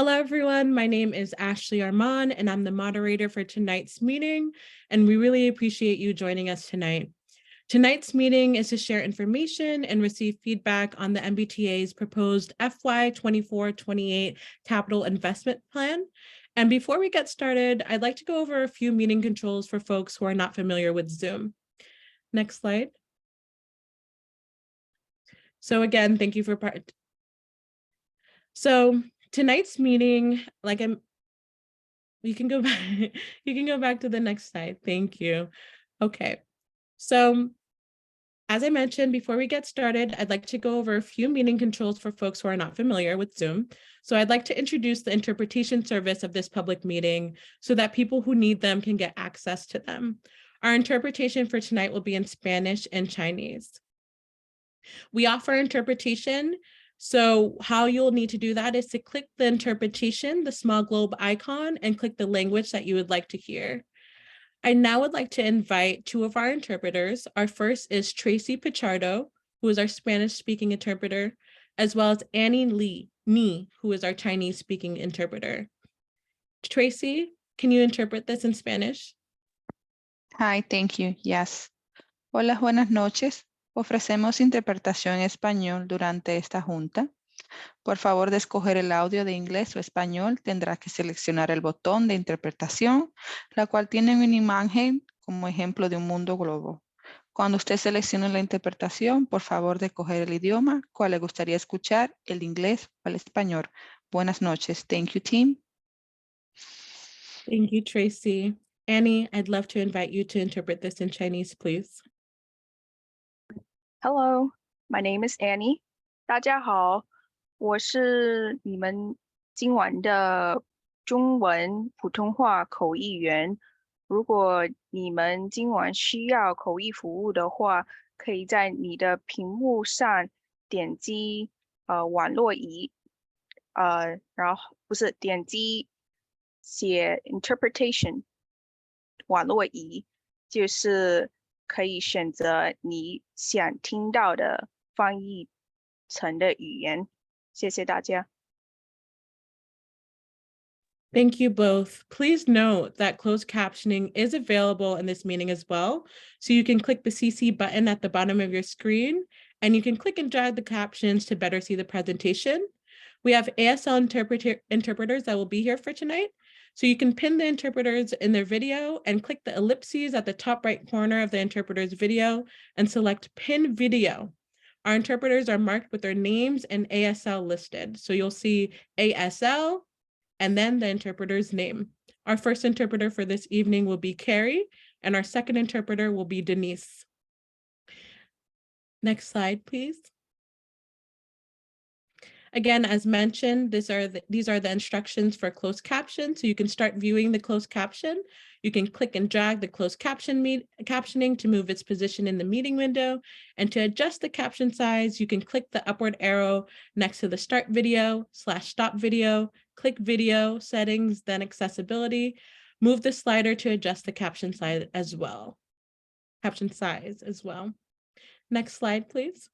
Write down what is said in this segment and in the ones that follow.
Hello, everyone. My name is Ashley Armand, and I'm the moderator for tonight's meeting, and we really appreciate you joining us tonight. Tonight's meeting is to share information and receive feedback on the MBTA's proposed FY2024-2028 Capital Investment Plan. And before we get started, I'd like to go over a few meeting controls for folks who are not familiar with Zoom. Next slide. So again, thank you for part. So tonight's meeting, you can go back, you can go back to the next slide. Thank you. Okay, so as I mentioned, before we get started, I'd like to go over a few meeting controls for folks who are not familiar with Zoom. So I'd like to introduce the interpretation service of this public meeting so that people who need them can get access to them. Our interpretation for tonight will be in Spanish and Chinese. We offer interpretation. So how you'll need to do that is to click the interpretation, the small globe icon, and click the language that you would like to hear. I now would like to invite two of our interpreters. Our first is Tracy Pichardo, who is our Spanish-speaking interpreter, as well as Annie Ni, who is our Chinese-speaking interpreter. Tracy, can you interpret this in Spanish? Hi, thank you. Yes. Hola, buenas noches. Ofrecemos interpretación en español durante esta junta. Por favor, de escoger el audio de inglés o español, tendrá que seleccionar el botón de interpretación, la cual tiene una imagen como ejemplo de un mundo globo. Cuando usted seleccione la interpretación, por favor, de escoger el idioma cual le gustaría escuchar, el inglés o el español. Buenas noches. Thank you, team. Thank you, Tracy. Annie, I'd love to invite you to interpret this in Chinese, please. Hello, my name is Annie. 大家好，我是你们今晚的中文普通话口译员。如果你们今晚需要口译服务的话，可以在你的屏幕上点击网络仪，然后不是点击写 interpretation 网络仪，就是可以选择你想听到的翻译成的语言。谢谢大家。Thank you both. Please note that closed captioning is available in this meeting as well. So you can click the CC button at the bottom of your screen, and you can click and drag the captions to better see the presentation. We have ASL interpreters that will be here for tonight. So you can pin the interpreters in their video and click the ellipses at the top right corner of the interpreter's video and select Pin Video. Our interpreters are marked with their names and ASL listed. So you'll see ASL, and then the interpreter's name. Our first interpreter for this evening will be Carrie, and our second interpreter will be Denise. Next slide, please. Again, as mentioned, these are the instructions for closed caption. So you can start viewing the closed caption. You can click and drag the closed captioning to move its position in the meeting window. And to adjust the caption size, you can click the upward arrow next to the start video / stop video, click video settings, then accessibility. Move the slider to adjust the caption size as well. Next slide, please.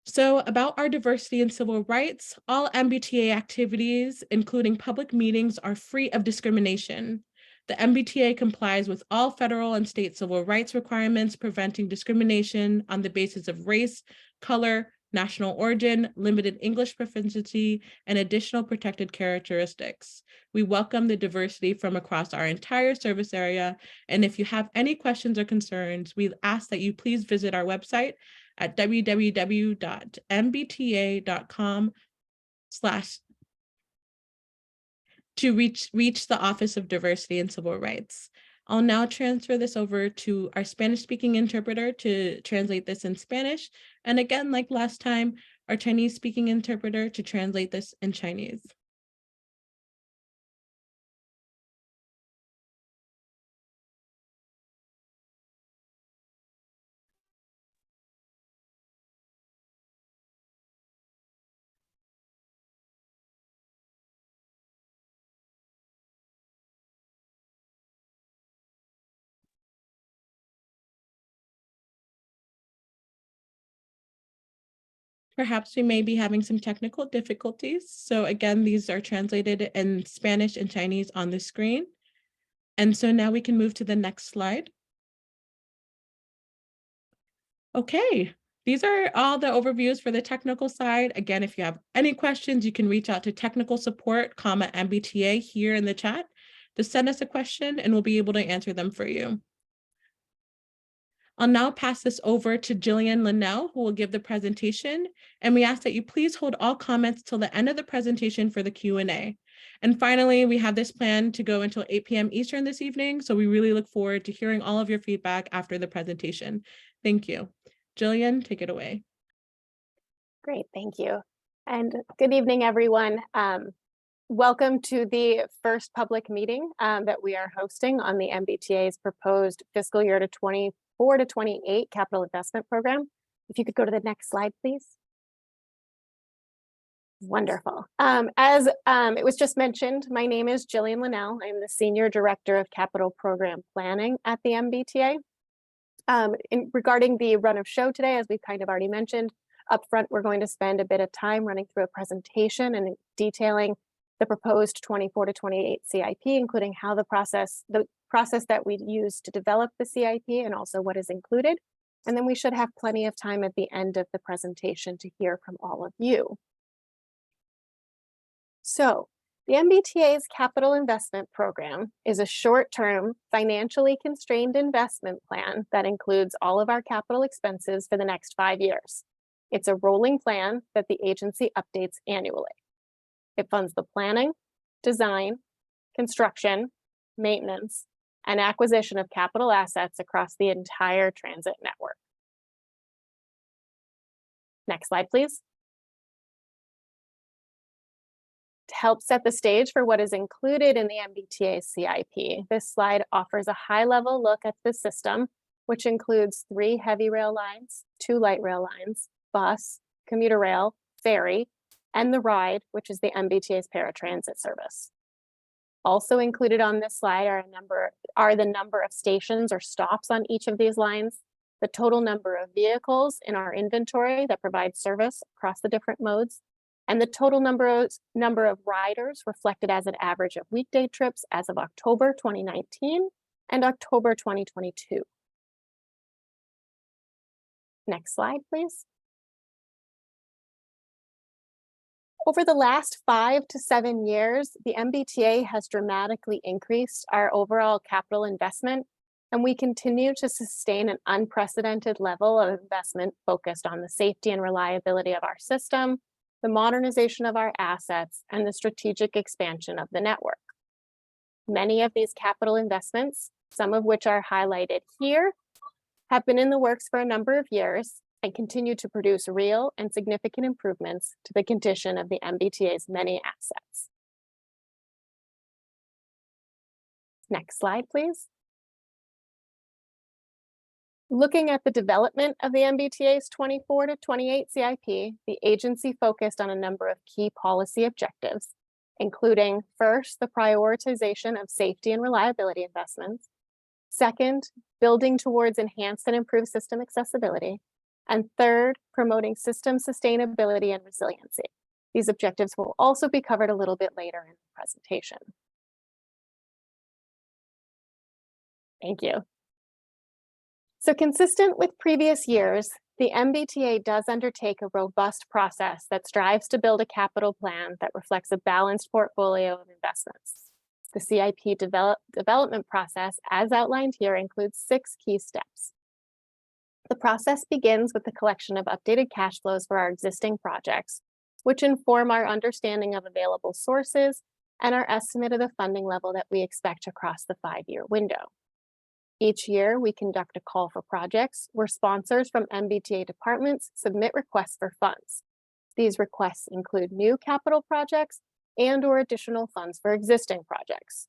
So about our diversity and civil rights, all MBTA activities, including public meetings, are free of discrimination. The MBTA complies with all federal and state civil rights requirements preventing discrimination on the basis of race, color, national origin, limited English proficiency, and additional protected characteristics. We welcome the diversity from across our entire service area. And if you have any questions or concerns, we ask that you please visit our website at www.mbta.com/ to reach the Office of Diversity and Civil Rights. I'll now transfer this over to our Spanish-speaking interpreter to translate this in Spanish. And again, like last time, our Chinese-speaking interpreter to translate this in Chinese. Perhaps we may be having some technical difficulties. So again, these are translated in Spanish and Chinese on the screen. And so now we can move to the next slide. Okay, these are all the overviews for the technical side. Again, if you have any questions, you can reach out to technical support, MBTA here in the chat to send us a question and we'll be able to answer them for you. I'll now pass this over to Jillian Linnell, who will give the presentation, and we ask that you please hold all comments till the end of the presentation for the Q&A. And finally, we have this plan to go until 8 p.m. Eastern this evening, so we really look forward to hearing all of your feedback after the presentation. Thank you. Jillian, take it away. Great, thank you. And good evening, everyone. Welcome to the first public meeting that we are hosting on the MBTA's proposed fiscal year to 2024-2028 Capital Investment Program. If you could go to the next slide, please. Wonderful. As it was just mentioned, my name is Jillian Linnell. I'm the Senior Director of Capital Program Planning at the MBTA. Regarding the run of show today, as we've kind of already mentioned, up front, we're going to spend a bit of time running through a presentation and detailing the proposed 24-28 CIP, including how the process that we use to develop the CIP and also what is included. And then we should have plenty of time at the end of the presentation to hear from all of you. So the MBTA's Capital Investment Program is a short-term, financially constrained investment plan that includes all of our capital expenses for the next 5 years. It's a rolling plan that the agency updates annually. It funds the planning, design, construction, maintenance, and acquisition of capital assets across the entire transit network. Next slide, please. To help set the stage for what is included in the MBTA CIP, this slide offers a high-level look at the system, which includes 3 heavy rail lines, 2 light rail lines, bus, commuter rail, ferry, and the ride, which is the MBTA's paratransit service. Also included on this slide are the number of stations or stops on each of these lines, the total number of vehicles in our inventory that provide service across the different modes, and the total number of riders reflected as an average of weekday trips as of October 2019 and October 2022. Next slide, please. Over the last 5 to 7 years, the MBTA has dramatically increased our overall capital investment, and we continue to sustain an unprecedented level of investment focused on the safety and reliability of our system, the modernization of our assets, and the strategic expansion of the network. Many of these capital investments, some of which are highlighted here, have been in the works for a number of years and continue to produce real and significant improvements to the condition of the MBTA's many assets. Next slide, please. Looking at the development of the MBTA's 24-28 CIP, the agency focused on a number of key policy objectives, including first, the prioritization of safety and reliability investments, second, building towards enhanced and improved system accessibility, and third, promoting system sustainability and resiliency. These objectives will also be covered a little bit later in the presentation. Thank you. So consistent with previous years, the MBTA does undertake a robust process that strives to build a capital plan that reflects a balanced portfolio of investments. The CIP development process, as outlined here, includes 6 key steps. The process begins with the collection of updated cash flows for our existing projects, which inform our understanding of available sources and our estimate of the funding level that we expect across the 5-year window. Each year, we conduct a call for projects where sponsors from MBTA departments submit requests for funds. These requests include new capital projects and/or additional funds for existing projects.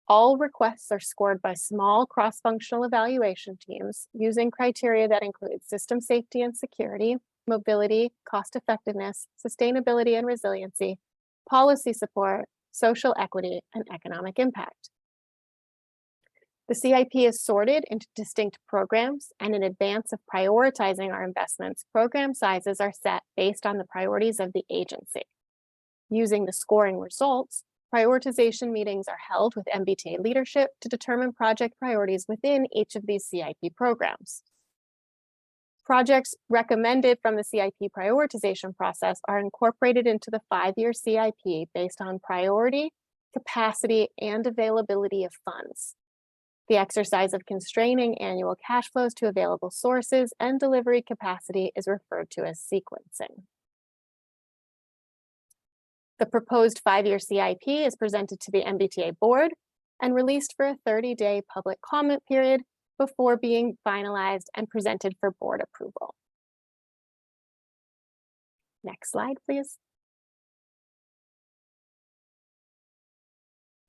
All requests are scored by small cross-functional evaluation teams using criteria that include system safety and security, mobility, cost effectiveness, sustainability and resiliency, policy support, social equity, and economic impact. The CIP is sorted into distinct programs, and in advance of prioritizing our investments, program sizes are set based on the priorities of the agency. Using the scoring results, prioritization meetings are held with MBTA leadership to determine project priorities within each of these CIP programs. Projects recommended from the CIP prioritization process are incorporated into the 5-year CIP based on priority, capacity, and availability of funds. The exercise of constraining annual cash flows to available sources and delivery capacity is referred to as sequencing. The proposed 5-year CIP is presented to the MBTA board and released for a 30-day public comment period before being finalized and presented for board approval. Next slide, please.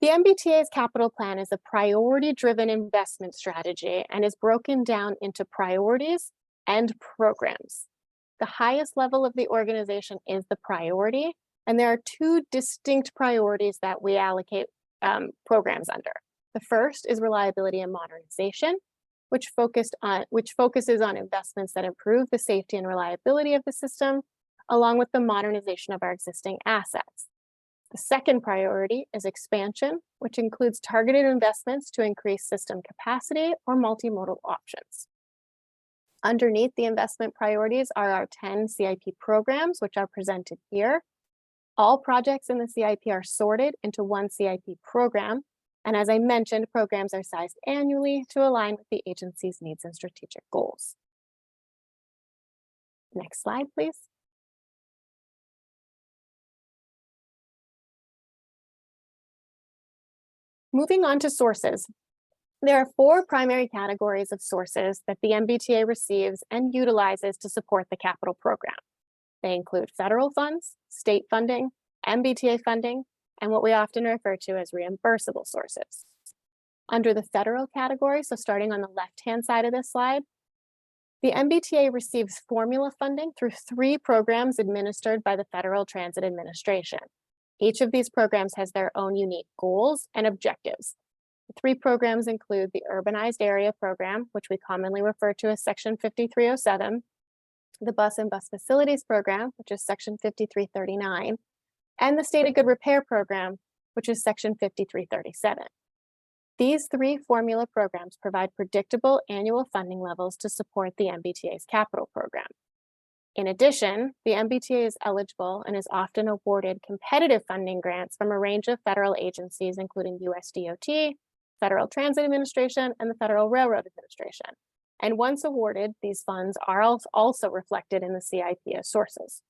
The MBTA's capital plan is a priority-driven investment strategy and is broken down into priorities and programs. The highest level of the organization is the priority, and there are 2 distinct priorities that we allocate programs under. The first is reliability and modernization, which focuses on investments that improve the safety and reliability of the system, along with the modernization of our existing assets. The second priority is expansion, which includes targeted investments to increase system capacity or multimodal options. Underneath the investment priorities are our 10 CIP programs, which are presented here. All projects in the CIP are sorted into one CIP program. And as I mentioned, programs are sized annually to align with the agency's needs and strategic goals. Next slide, please. Moving on to sources. There are 4 primary categories of sources that the MBTA receives and utilizes to support the capital program. They include federal funds, state funding, MBTA funding, and what we often refer to as reimbursable sources. Under the federal category, so starting on the left-hand side of this slide, the MBTA receives formula funding through 3 programs administered by the Federal Transit Administration. Each of these programs has their own unique goals and objectives. The 3 programs include the Urbanized Area Program, which we commonly refer to as Section 5307, the Bus and Bus Facilities Program, which is Section 5339, and the State of Good Repair Program, which is Section 5337. These 3 formula programs provide predictable annual funding levels to support the MBTA's capital program. In addition, the MBTA is eligible and is often awarded competitive funding grants from a range of federal agencies, including USDOT, Federal Transit Administration, and the Federal Railroad Administration. And once awarded, these funds are also reflected in the CIP as sources.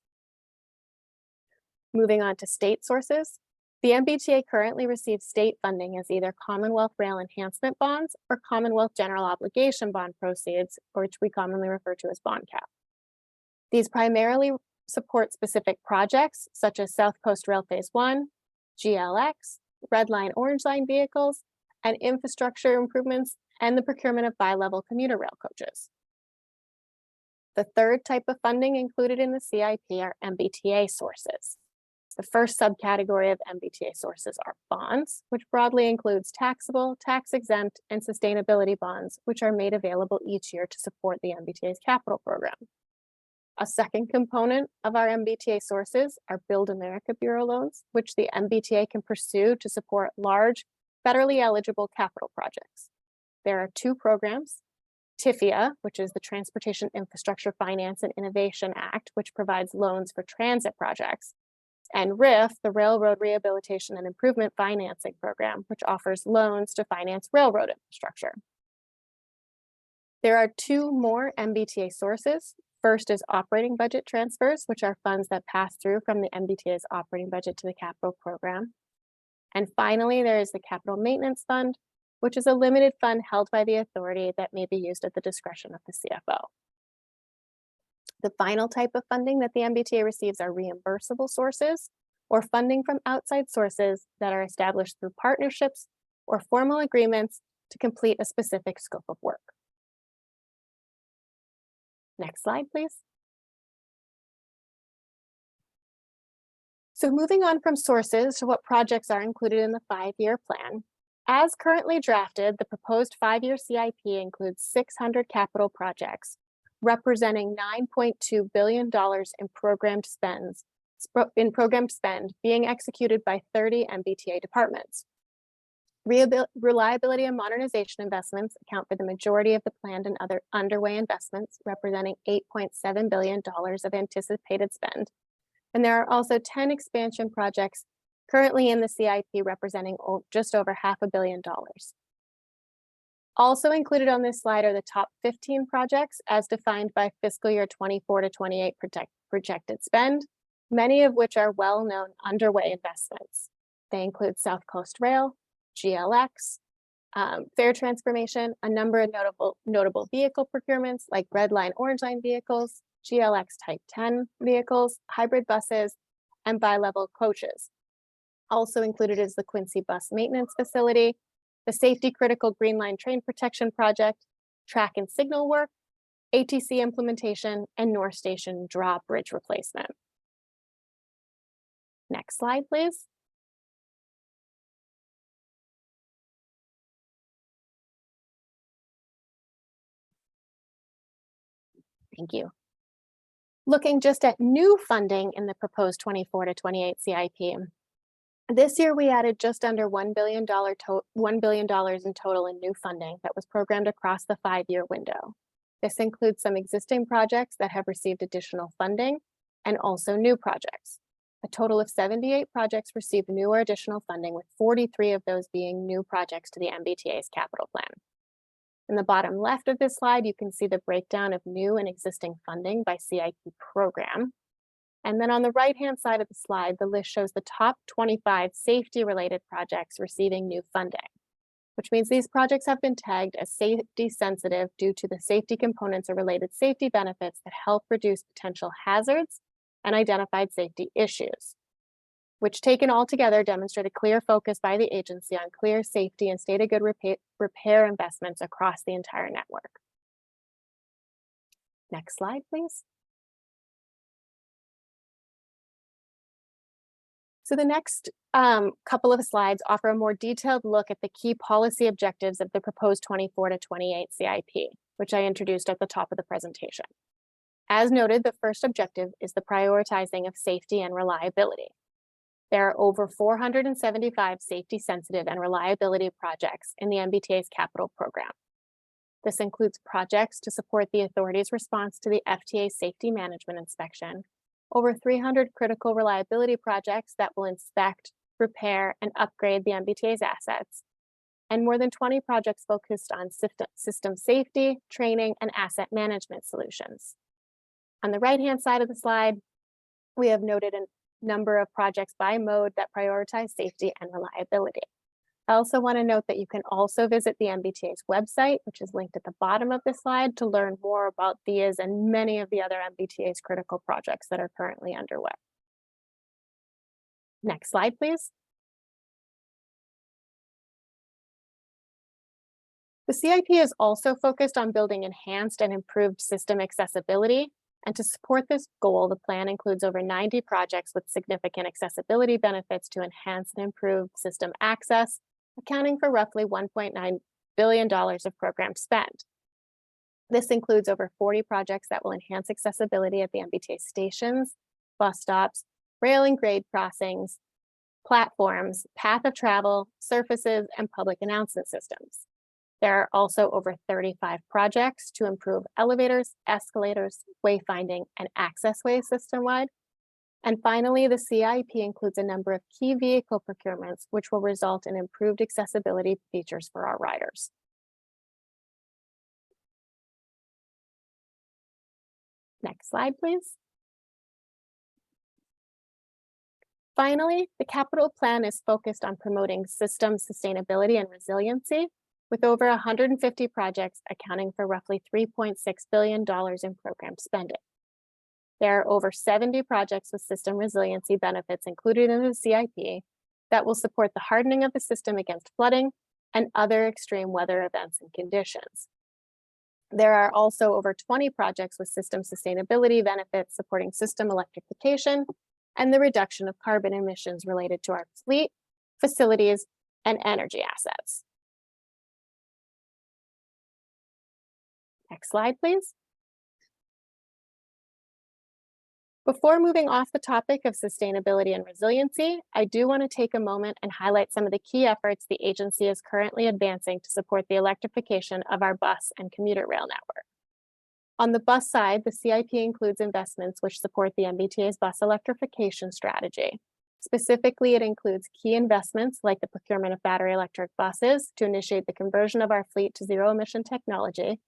Moving on to state sources, the MBTA currently receives state funding as either Commonwealth Rail Enhancement Bonds or Commonwealth General Obligation Bond proceeds, which we commonly refer to as bond cap. These primarily support specific projects such as South Coast Rail Phase 1, GLX, Red Line, Orange Line vehicles, and infrastructure improvements, and the procurement of bi-level commuter rail coaches. The third type of funding included in the CIP are MBTA sources. The first subcategory of MBTA sources are bonds, which broadly includes taxable, tax-exempt, and sustainability bonds, which are made available each year to support the MBTA's capital program. A second component of our MBTA sources are Build America Bureau loans, which the MBTA can pursue to support large, federally eligible capital projects. There are 2 programs, TIFIA, which is the Transportation Infrastructure Finance and Innovation Act, which provides loans for transit projects, and RIF, the Railroad Rehabilitation and Improvement Financing Program, which offers loans to finance railroad infrastructure. There are 2 more MBTA sources. First is operating budget transfers, which are funds that pass through from the MBTA's operating budget to the capital program. And finally, there is the Capital Maintenance Fund, which is a limited fund held by the authority that may be used at the discretion of the CFO. The final type of funding that the MBTA receives are reimbursable sources, or funding from outside sources that are established through partnerships or formal agreements to complete a specific scope of work. Next slide, please. So moving on from sources to what projects are included in the 5-year plan, As currently drafted, the proposed 5-year CIP includes 600 capital projects, representing $9.2 billion in programmed spend being executed by 30 MBTA departments. Reliability and modernization investments account for the majority of the planned and other underway investments, representing $8.7 billion of anticipated spend. And there are also 10 expansion projects currently in the CIP representing just over $500 million. Also included on this slide are the top 15 projects as defined by fiscal year 24 to 28 projected spend, many of which are well-known underway investments. They include South Coast Rail, GLX, fare transformation, a number of notable vehicle procurements like Red Line, Orange Line vehicles, GLX Type 10 vehicles, hybrid buses, and bi-level coaches. Also included is the Quincy Bus Maintenance Facility, the Safety Critical Green Line Train Protection Project, track and signal work, ATC implementation, and North Station Draw Bridge replacement. Next slide, please. Thank you. Looking just at new funding in the proposed 24 to 28 CIP, this year we added just under $1 billion in total in new funding that was programmed across the 5-year window. This includes some existing projects that have received additional funding and also new projects. A total of 78 projects received new or additional funding, with 43 of those being new projects to the MBTA's capital plan. In the bottom left of this slide, you can see the breakdown of new and existing funding by CIP program. And then on the right-hand side of the slide, the list shows the top 25 safety-related projects receiving new funding, which means these projects have been tagged as safety sensitive due to the safety components or related safety benefits that help reduce potential hazards and identified safety issues, which taken all together demonstrate a clear focus by the agency on clear safety and state of good repair investments across the entire network. Next slide, please. So the next couple of slides offer a more detailed look at the key policy objectives of the proposed 24 to 28 CIP, which I introduced at the top of the presentation. As noted, the first objective is the prioritizing of safety and reliability. There are over 475 safety sensitive and reliability projects in the MBTA's capital program. This includes projects to support the authority's response to the FTA safety management inspection, over 300 critical reliability projects that will inspect, repair, and upgrade the MBTA's assets, and more than 20 projects focused on system safety, training, and asset management solutions. On the right-hand side of the slide, we have noted a number of projects by mode that prioritize safety and reliability. I also want to note that you can also visit the MBTA's website, which is linked at the bottom of this slide, to learn more about these and many of the other MBTA's critical projects that are currently underway. Next slide, please. The CIP is also focused on building enhanced and improved system accessibility. And to support this goal, the plan includes over 90 projects with significant accessibility benefits to enhance and improve system access, accounting for roughly $1.9 billion of program spend. This includes over 40 projects that will enhance accessibility at the MBTA stations, bus stops, rail and grade crossings, platforms, path of travel, surfaces, and public announcement systems. There are also over 35 projects to improve elevators, escalators, wayfinding, and accessways system-wide. And finally, the CIP includes a number of key vehicle procurements, which will result in improved accessibility features for our riders. Next slide, please. Finally, the capital plan is focused on promoting system sustainability and resiliency, with over 150 projects accounting for roughly $3.6 billion in program spending. There are over 70 projects with system resiliency benefits included in the CIP that will support the hardening of the system against flooding and other extreme weather events and conditions. There are also over 20 projects with system sustainability benefits supporting system electrification and the reduction of carbon emissions related to our fleet, facilities, and energy assets. Next slide, please. Before moving off the topic of sustainability and resiliency, I do want to take a moment and highlight some of the key efforts the agency is currently advancing to support the electrification of our bus and commuter rail network. On the bus side, the CIP includes investments which support the MBTA's bus electrification strategy. Specifically, it includes key investments like the procurement of battery electric buses to initiate the conversion of our fleet to zero-emission technology,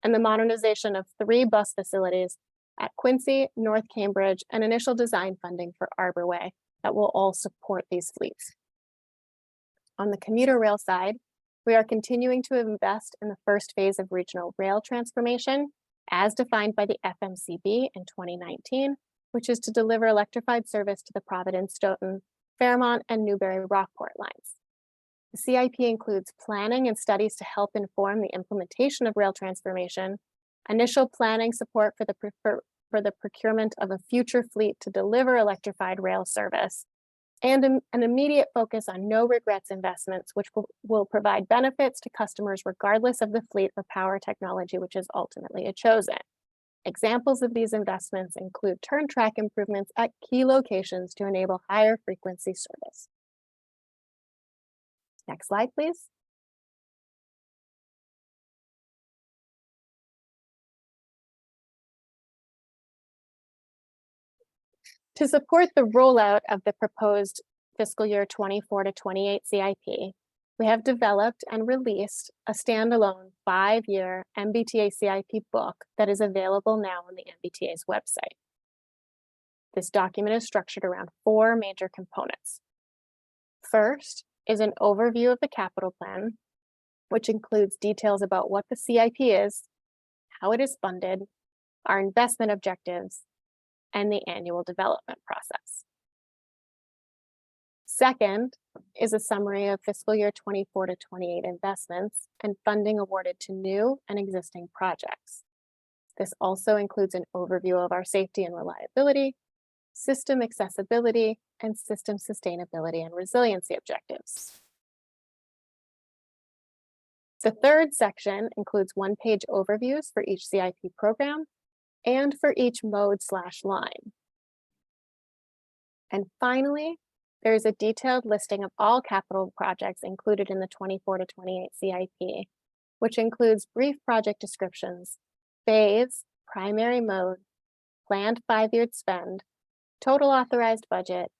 and the modernization of 3 bus facilities at Quincy, North Cambridge, and initial design funding for Arbor Way that will all support these fleets. On the commuter rail side, we are continuing to invest in the first phase of regional rail transformation as defined by the FMCB in 2019, which is to deliver electrified service to the Providence, Stoughton, Fairmont, and Newbury Rockport lines. The CIP includes planning and studies to help inform the implementation of rail transformation, initial planning support for the procurement of a future fleet to deliver electrified rail service, and an immediate focus on no regrets investments, which will provide benefits to customers regardless of the fleet or power technology which is ultimately chosen. Examples of these investments include turn track improvements at key locations to enable higher frequency service. Next slide, please. To support the rollout of the proposed fiscal year 24-28 CIP, we have developed and released a standalone 5-year MBTA CIP book that is available now on the MBTA's website. This document is structured around 4 major components. First is an overview of the capital plan, which includes details about what the CIP is, how it is funded, our investment objectives, and the annual development process. Second is a summary of fiscal year 24-28 investments and funding awarded to new and existing projects. This also includes an overview of our safety and reliability, system accessibility, and system sustainability and resiliency objectives. The third section includes 1-page overviews for each CIP program and for each mode/line. And finally, there is a detailed listing of all capital projects included in the 24-28 CIP, which includes brief project descriptions, phase, primary mode, planned 5-year spend, total authorized budget,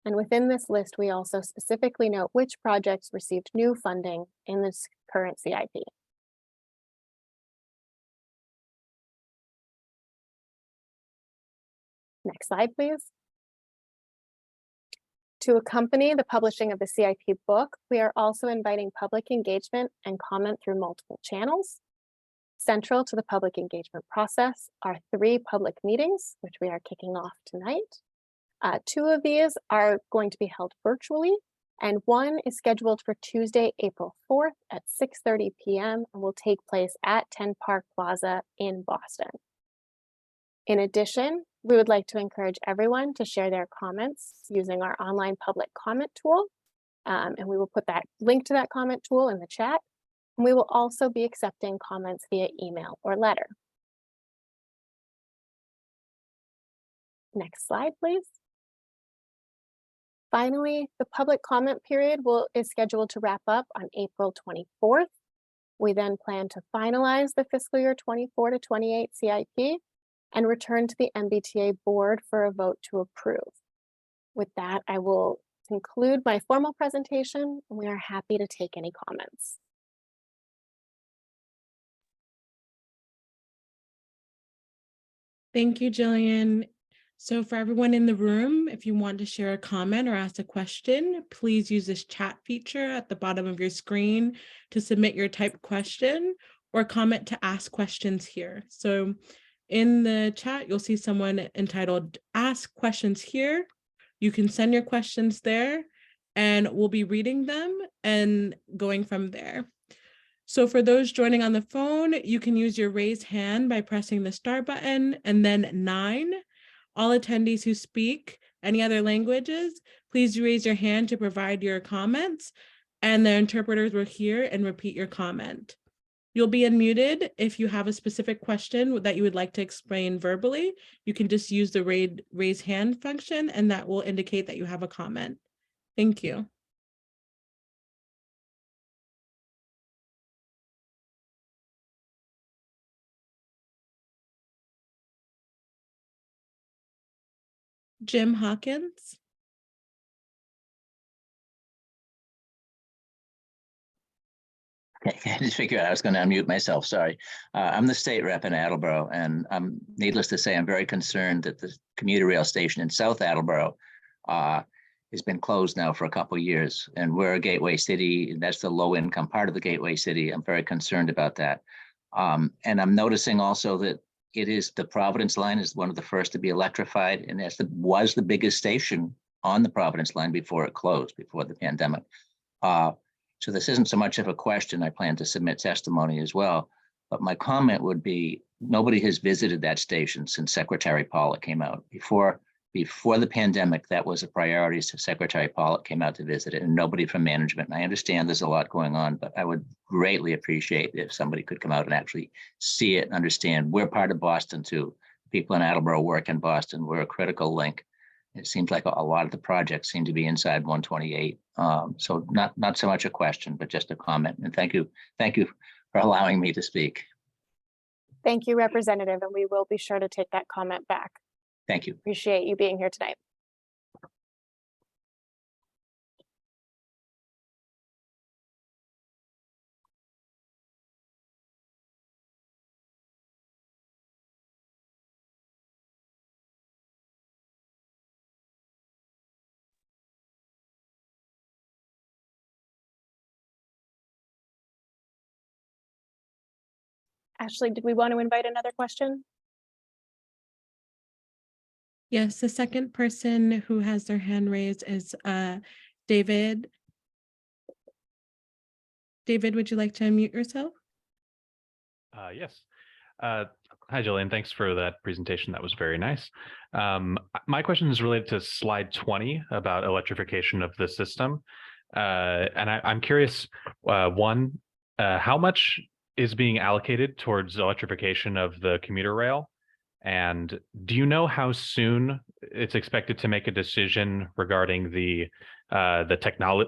and within this list, we also specifically note which projects received new funding in this current CIP. Next slide, please. To accompany the publishing of the CIP book, we are also inviting public engagement and comment through multiple channels. Central to the public engagement process are 3 public meetings, which we are kicking off tonight. 2 of these are going to be held virtually, and 1 is scheduled for Tuesday, April 4th at 6:30 p.m. and will take place at 10 Park Plaza in Boston. In addition, we would like to encourage everyone to share their comments using our online public comment tool, and we will put that link to that comment tool in the chat. And we will also be accepting comments via email or letter. Next slide, please. Finally, the public comment period is scheduled to wrap up on April 24th. We then plan to finalize the fiscal year 24-28 CIP and return to the MBTA board for a vote to approve. With that, I will conclude my formal presentation, and we are happy to take any comments. Thank you, Jillian. So for everyone in the room, if you want to share a comment or ask a question, please use this chat feature at the bottom of your screen to submit your typed question or comment to ask questions here. So in the chat, you'll see someone entitled Ask Questions Here. You can send your questions there and we'll be reading them and going from there. So for those joining on the phone, you can use your raise hand by pressing the star button and then 9. All attendees who speak any other languages, please raise your hand to provide your comments. and the interpreters will hear and repeat your comment. You'll be unmuted. If you have a specific question that you would like to explain verbally, you can just use the raise hand function, and that will indicate that you have a comment. Thank you. Jim Hawkins. Okay, I just figured I was going to unmute myself. Sorry. I'm the state rep in Attleboro, and needless to say, I'm very concerned that the commuter rail station in South Attleboro has been closed now for a couple of years. And we're a gateway city, and that's the low income part of the gateway city. I'm very concerned about that. And I'm noticing also that the Providence line is one of the first to be electrified, and was the biggest station on the Providence line before it closed, before the pandemic. So this isn't so much of a question. I plan to submit testimony as well. But my comment would be, nobody has visited that station since Secretary Pollock came out. Before the pandemic, that was a priority. So Secretary Pollock came out to visit it, and nobody from management. And I understand there's a lot going on, but I would greatly appreciate if somebody could come out and actually see it and understand. We're part of Boston too. People in Attleboro work in Boston. We're a critical link. It seems like a lot of the projects seem to be inside 128. So not so much a question, but just a comment. And thank you for allowing me to speak. Thank you, Representative, and we will be sure to take that comment back. Thank you. Appreciate you being here tonight. Ashley, did we want to invite another question? Yes, the second person who has their hand raised is David. David, would you like to unmute yourself? Yes. Hi, Jillian. Thanks for that presentation. That was very nice. My question is related to slide 20 about electrification of the system. And I'm curious, one, how much is being allocated towards electrification of the commuter rail? And do you know how soon it's expected to make a decision regarding the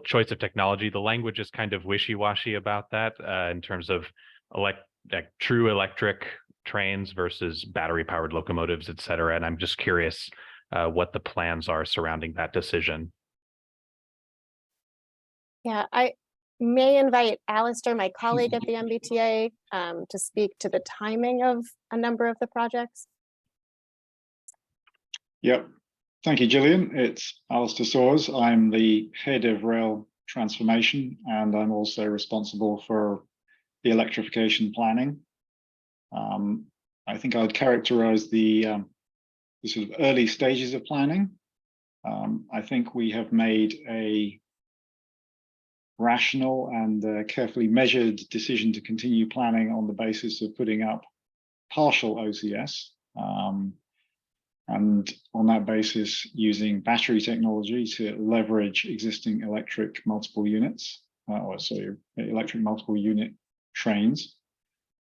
choice of technology? The language is kind of wishy-washy about that in terms of true electric trains versus battery-powered locomotives, et cetera. And I'm just curious what the plans are surrounding that decision. Yeah, I may invite Alistair, my colleague at the MBTA, to speak to the timing of a number of the projects. Yep. Thank you, Gillian. It's Alistair Soares. I'm the head of rail transformation, and I'm also responsible for the electrification planning. I think I'd characterize the sort of early stages of planning. I think we have made a rational and carefully measured decision to continue planning on the basis of putting up partial OCS. And on that basis, using battery technology to leverage existing electric multiple units, electric multiple unit trains.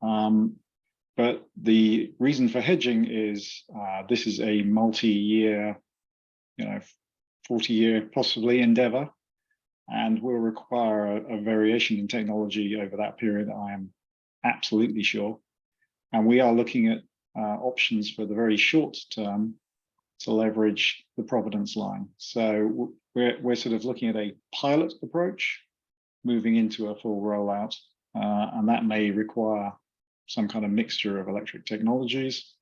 But the reason for hedging is this is a multi-year, 40-year possibly endeavor, and will require a variation in technology over that period, I am absolutely sure. And we are looking at options for the very short term to leverage the Providence line. So we're sort of looking at a pilot approach, moving into a full rollout, and that may require some kind of mixture of electric technologies,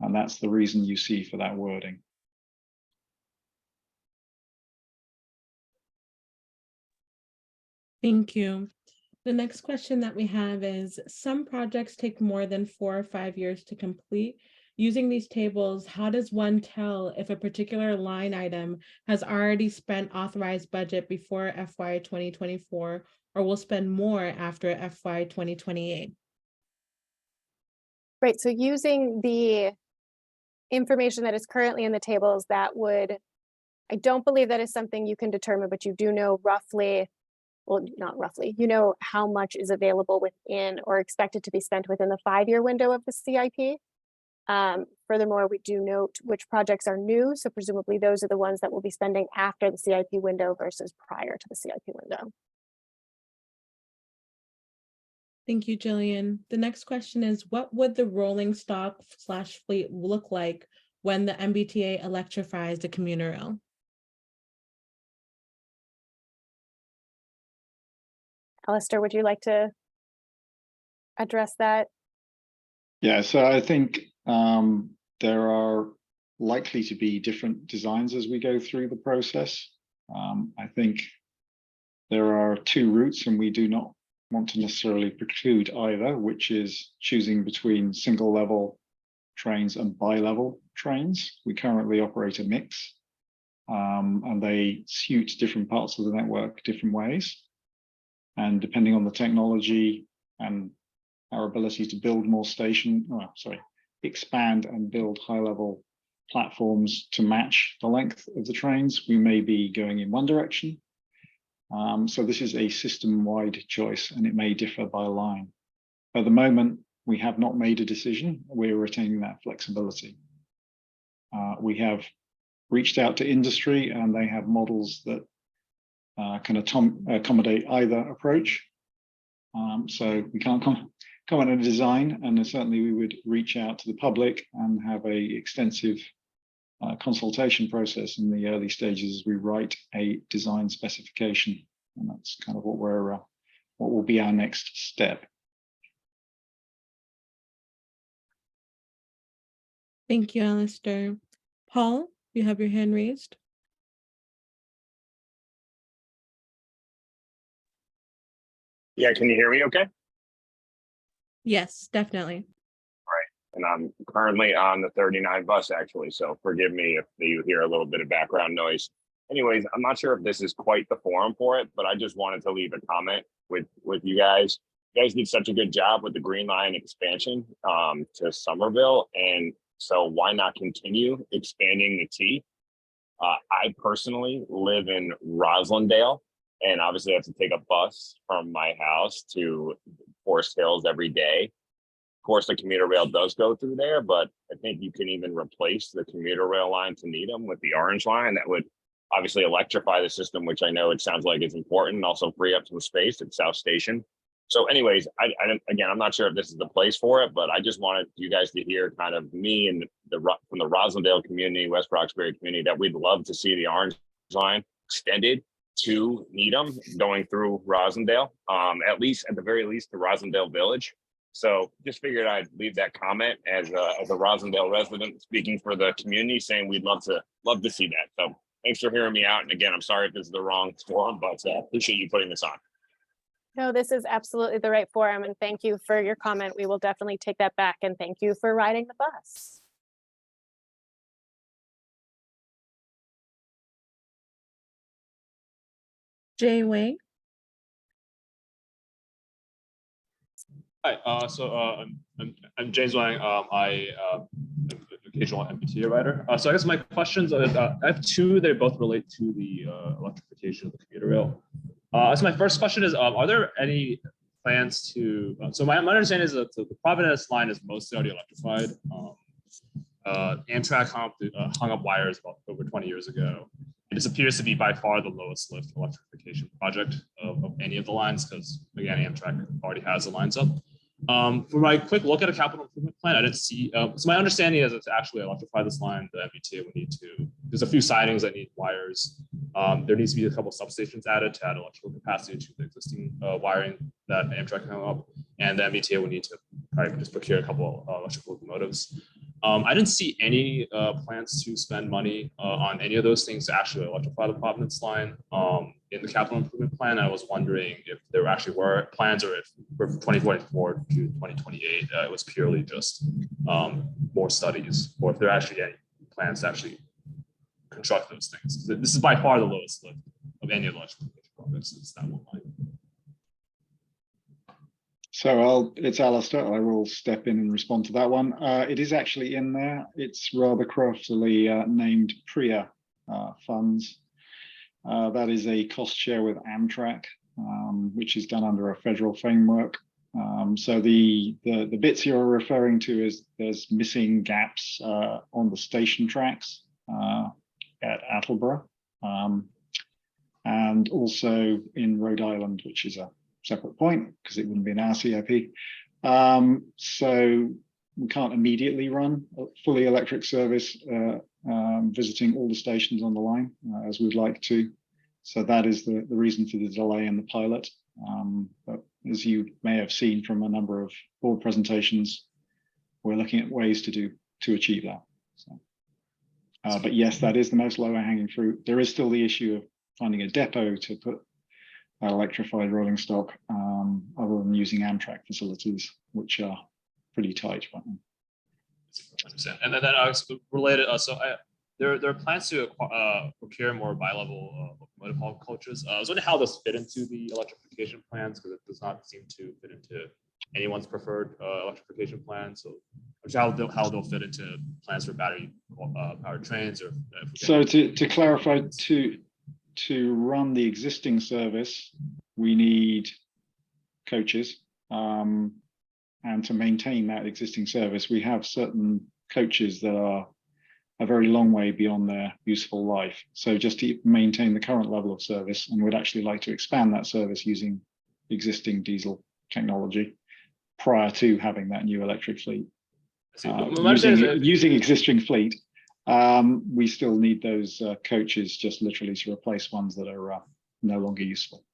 and that's the reason you see for that wording. Thank you. The next question that we have is, some projects take more than 4 or 5 years to complete. Using these tables, how does one tell if a particular line item has already spent authorized budget before FY 2024 or will spend more after FY 2028? Right, so using the information that is currently in the tables, I don't believe that is something you can determine, but you do know roughly well, not roughly, you know how much is available within or expected to be spent within the 5-year window of the CIP. Furthermore, we do note which projects are new, so presumably those are the ones that will be spending after the CIP window versus prior to the CIP window. Thank you, Jillian. The next question is, what would the rolling stock / fleet look like when the MBTA electrifies the commuter rail? Alistair, would you like to address that? Yeah, so I think there are likely to be different designs as we go through the process. I think there are 2 routes, and we do not want to necessarily preclude either, which is choosing between single level trains and bi-level trains. We currently operate a mix, and they suit different parts of the network different ways. And depending on the technology and our ability to build more expand and build high-level platforms to match the length of the trains, we may be going in one direction. So this is a system-wide choice, and it may differ by line. At the moment, we have not made a decision. We're retaining that flexibility. We have reached out to industry, and they have models that can accommodate either approach. So we can't comment on design, and certainly we would reach out to the public and have a extensive consultation process in the early stages as we write a design specification, and that's kind of what will be our next step. Thank you, Alistair. Paul, you have your hand raised. Yeah, can you hear me okay? Yes, definitely. And I'm currently on the 39 bus, actually, so forgive me if you hear a little bit of background noise. Anyways, I'm not sure if this is quite the forum for it, but I just wanted to leave a comment with you guys. You guys did such a good job with the Green Line expansion to Somerville, and so why not continue expanding the T? I personally live in Roslindale, and obviously I have to take a bus from my house to Forest Hills every day. Of course, the commuter rail does go through there, but I think you can even replace the commuter rail line to Needham with the orange line. That would obviously electrify the system, which I know it sounds like is important, and also free up some space at South Station. So anyways, again, I'm not sure if this is the place for it, but I just wanted you guys to hear kind of me and from the Roslindale community, West Roxbury community, that we'd love to see the orange line extended to Needham going through Roslindale, at the very least to Roslindale Village. So just figured I'd leave that comment as a Roslindale resident speaking for the community, saying we'd love to see that. So thanks for hearing me out. And again, I'm sorry if this is the wrong forum, but appreciate you putting this on. No, this is absolutely the right forum, and thank you for your comment. We will definitely take that back, and thank you for riding the bus. Jay Wang. Hi, I'm James Wang. I am an occasional MBTA rider. So I guess my questions are, I have 2. They both relate to the electrification of the commuter rail. So my first question is, are there any plans to? So my understanding is that the Providence line is mostly already electrified. Amtrak hung up wires about over 20 years ago. And this appears to be by far the lowest lift electrification project of any of the lines, because again, Amtrak already has the lines up. For my quick look at a capital improvement plan, I didn't see, so my understanding is that to actually electrify this line, the MBTA would need to, there's a few sidings that need wires. There needs to be a couple substations added to add electrical capacity to the existing wiring that Amtrak hung up. And the MBTA would need to probably just procure a couple electrical locomotives. I didn't see any plans to spend money on any of those things to actually electrify the Providence line in the capital improvement plan. I was wondering if there actually were plans, or if for 2024 to 2028, it was purely just more studies, or if there are actually any plans to actually construct those things. This is by far the lowest lift of any of the electrification projects. It's that one line. So it's Alistair. I will step in and respond to that one. It is actually in there. It's rather craftily named PRIA funds. That is a cost share with Amtrak. which is done under a federal framework. So the bits you're referring to is there's missing gaps on the station tracks at Attleborough, and also in Rhode Island, which is a separate point because it wouldn't be in our CIP. So we can't immediately run a fully electric service visiting all the stations on the line as we'd like to. So that is the reason for the delay in the pilot. But as you may have seen from a number of board presentations, we're looking at ways to achieve that. So, but yes, that is the most lower hanging fruit. There is still the issue of finding a depot to put electrified rolling stock other than using Amtrak facilities, which are pretty tight right now. I understand. And then related, there are plans to procure more bi-level locomotive haul coaches. I was wondering how this fit into the electrification plans, because it does not seem to fit into anyone's preferred electrification plan. So how they'll fit into plans for battery powered trains, or so to clarify, to run the existing service, we need coaches, and to maintain that existing service, we have certain coaches that are a very long way beyond their useful life. So just to maintain the current level of service, and we'd actually like to expand that service using existing diesel technology prior to having that new electric fleet. Using existing fleet, we still need those coaches just literally to replace ones that are no longer useful.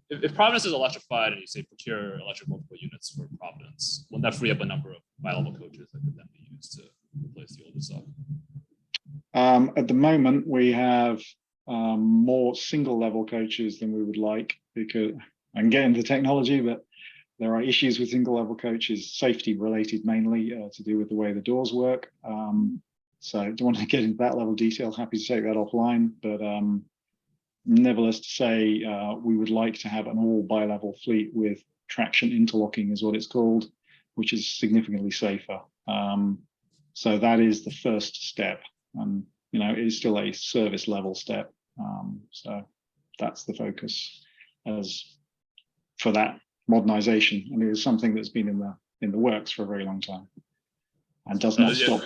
If Providence is electrified and you say procure electric multiple units for Providence, wouldn't that free up a number of bi-level coaches that could then be used to replace the older stuff? At the moment, we have more single level coaches than we would like, because I'm getting the technology, but there are issues with single level coaches, safety related mainly, to do with the way the doors work. So I don't want to get into that level of detail. Happy to take that offline, but nevertheless to say we would like to have an all bi-level fleet with traction interlocking is what it's called, which is significantly safer. So that is the first step, and it is still a service level step. So that's the focus as for that modernization, and it is something that's been in the works for a very long time and does not stop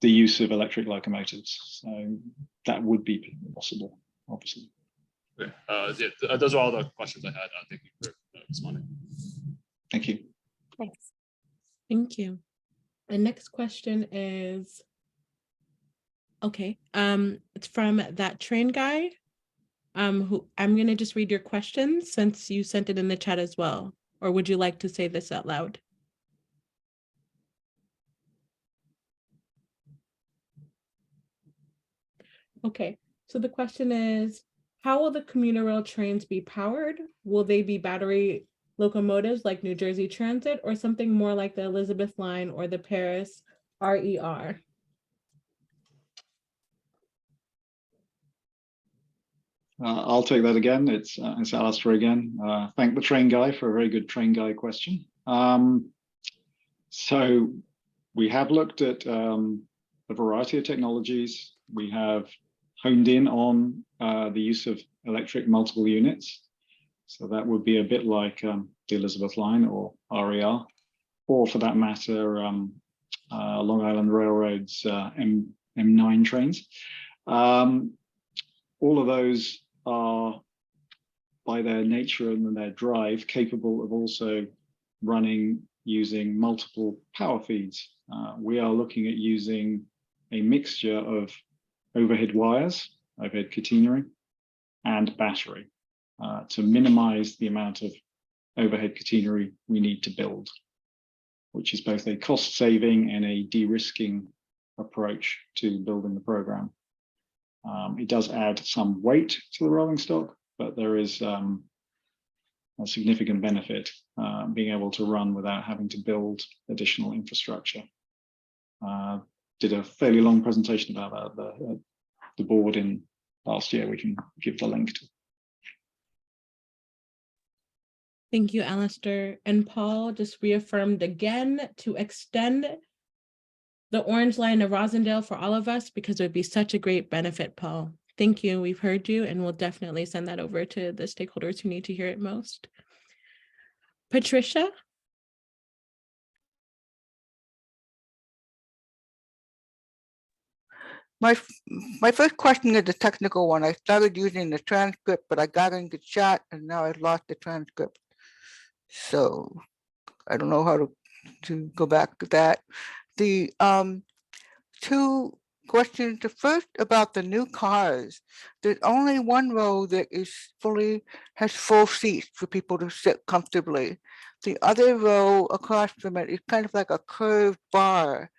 the use of electric locomotives. So that would be possible, obviously. Okay. Those are all the questions I had. Thank you for responding. Thank you. Thanks. Thank you. The next question is, okay, it's from that train guy. Who I'm gonna just read your questions since you sent it in the chat as well. Or would you like to say this out loud? Okay, so the question is, how will the commuter rail trains be powered? Will they be battery locomotives like New Jersey Transit, or something more like the Elizabeth Line or the Paris RER? I'll take that again. It's Alistair again. Thank the train guy for a very good train guy question. So we have looked at a variety of technologies. We have honed in on the use of electric multiple units. So that would be a bit like the Elizabeth Line or RER, or for that matter, Long Island Railroad's M9 trains. All of those are, by their nature and their drive, capable of also running using multiple power feeds. We are looking at using a mixture of overhead wires, overhead catenary, and battery to minimize the amount of overhead catenary we need to build, which is both a cost saving and a de-risking approach to building the program. It does add some weight to the rolling stock, but there is a significant benefit being able to run without having to build additional infrastructure. Did a fairly long presentation about that, the board in last year. We can give the link to. Thank you, Alistair. And Paul just reaffirmed again to extend the Orange Line to Rosendale for all of us, because it would be such a great benefit, Paul. Thank you. We've heard you, and we'll definitely send that over to the stakeholders who need to hear it most. Patricia? My first question is a technical one. I started using the transcript, but I got into chat and now I've lost the transcript. So I don't know how to go back to that. The two questions. The first about the new cars. There's only one row that has full seats for people to sit comfortably. The other row across from it is kind of like a curved bar.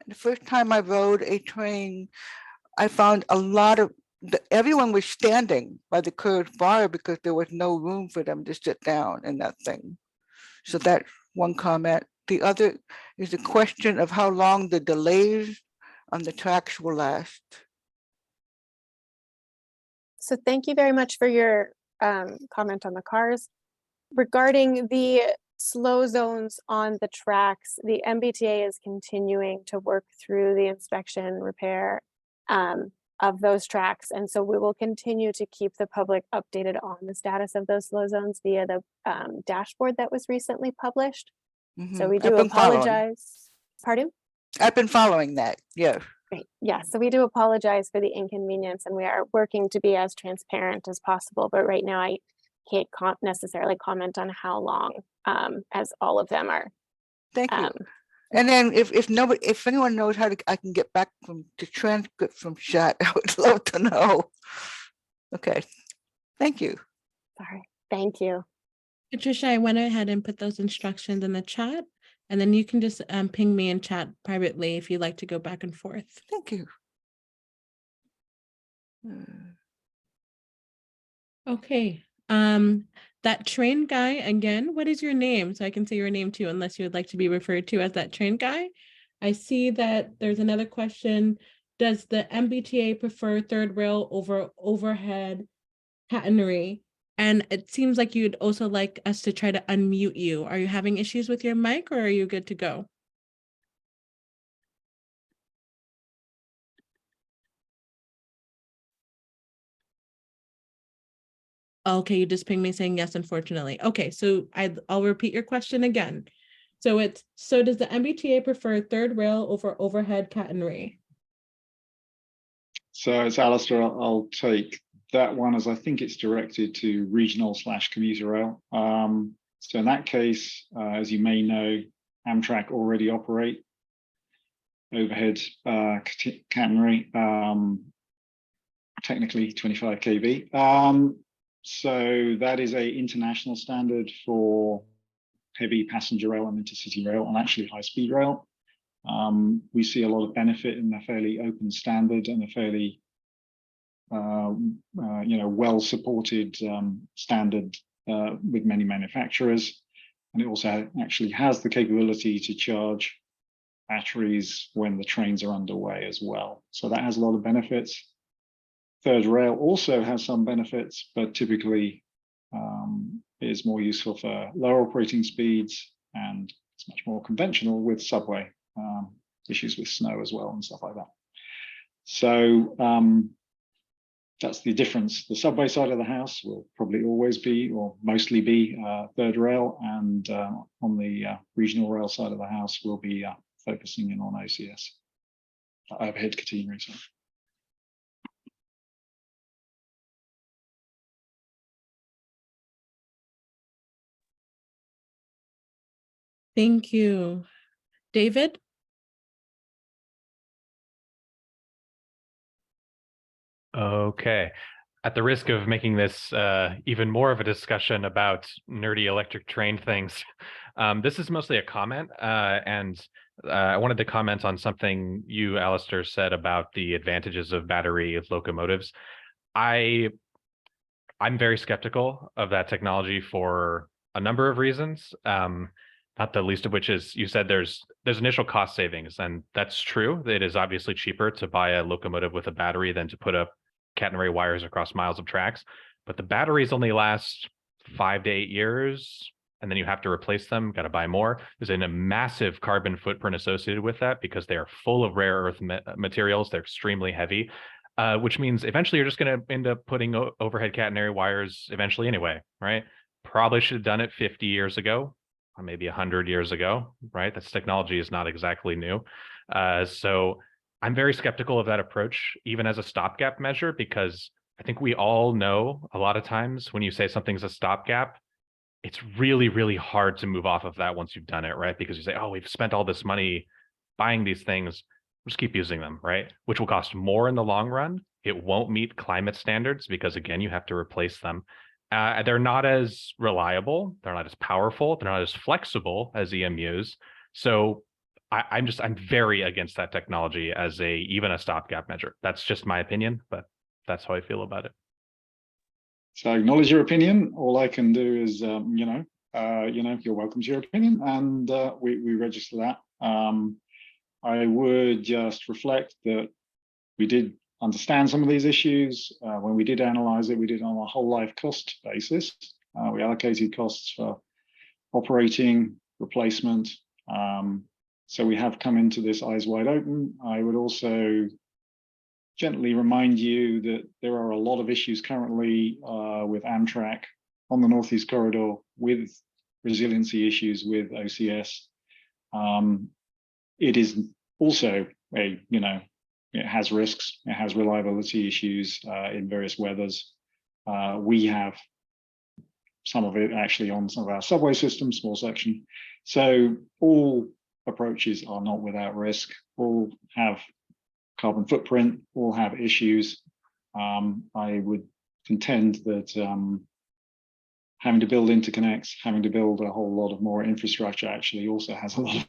The first time I rode a train, I found a lot of everyone was standing by the curved bar because there was no room for them to sit down in that thing. So that's one comment. The other is a question of how long the delays on the tracks will last. So thank you very much for your comment on the cars. Regarding the slow zones on the tracks, the MBTA is continuing to work through the inspection repair of those tracks. And so we will continue to keep the public updated on the status of those slow zones via the dashboard that was recently published. So we do apologize. Pardon? I've been following that, yeah. Great. Yeah, so we do apologize for the inconvenience, and we are working to be as transparent as possible. But right now, I can't necessarily comment on how long, as all of them are. Thank you. And then if anyone knows how I can get back to transcript from chat, I would love to know. Okay, thank you. Sorry, thank you. Patricia, I went ahead and put those instructions in the chat, and then you can just ping me in chat privately if you'd like to go back and forth. Thank you. Okay. That train guy, again, what is your name? So I can say your name too, unless you would like to be referred to as that train guy. I see that there's another question. Does the MBTA prefer third rail over overhead catenary? And it seems like you'd also like us to try to unmute you. Are you having issues with your mic, or are you good to go? Okay, you just pinged me saying yes, unfortunately. Okay, so I'll repeat your question again. So does the MBTA prefer third rail over overhead catenary? So it's Alistair. I'll take that one as I think it's directed to regional/commuter rail. So in that case, as you may know, Amtrak already operate overhead catenary, technically 25 kV. So that is a international standard for heavy passenger rail and intercity rail, and actually high-speed rail. We see a lot of benefit in a fairly open standard and a fairly well-supported standard with many manufacturers. And it also actually has the capability to charge batteries when the trains are underway as well. So that has a lot of benefits. Third rail also has some benefits, but typically is more useful for lower operating speeds, and it's much more conventional with subway issues with snow as well and stuff like that. So that's the difference. The subway side of the house will probably always be, or mostly be, third rail, and on the regional rail side of the house, we'll be focusing in on OCS, overhead catenary. So. Thank you. David? Okay. At the risk of making this even more of a discussion about nerdy electric train things, this is mostly a comment, and I wanted to comment on something you, Alistair, said about the advantages of battery locomotives. I'm very skeptical of that technology for a number of reasons, not the least of which is you said there's initial cost savings, and that's true. It is obviously cheaper to buy a locomotive with a battery than to put up catenary wires across miles of tracks, but the batteries only last 5 to 8 years, and then you have to replace them, got to buy more. There's a massive carbon footprint associated with that because they are full of rare earth materials. They're extremely heavy. which means eventually you're just going to end up putting overhead catenary wires eventually anyway, right? Probably should have done it 50 years ago, or maybe 100 years ago, right? This technology is not exactly new. So I'm very skeptical of that approach, even as a stopgap measure, because I think we all know a lot of times when you say something's a stopgap, it's really, really hard to move off of that once you've done it, right? Because you say, oh, we've spent all this money buying these things, just keep using them, right? Which will cost more in the long run. It won't meet climate standards because, again, you have to replace them. They're not as reliable, they're not as powerful, they're not as flexible as EMUs. So I'm very against that technology as even a stopgap measure. That's just my opinion, but that's how I feel about it. So I acknowledge your opinion. All I can do is, you're welcome to your opinion, and we register that. I would just reflect that we did understand some of these issues. When we did analyze it, we did it on a whole life cost basis. We allocated costs for operating, replacement. So we have come into this eyes wide open. I would also gently remind you that there are a lot of issues currently with Amtrak on the Northeast Corridor, with resiliency issues with OCS. It is also it has risks, it has reliability issues in various weathers. We have some of it actually on some of our subway systems, small section. So all approaches are not without risk, all have carbon footprint, all have issues. I would contend that having to build interconnects, having to build a whole lot of more infrastructure actually also has a lot of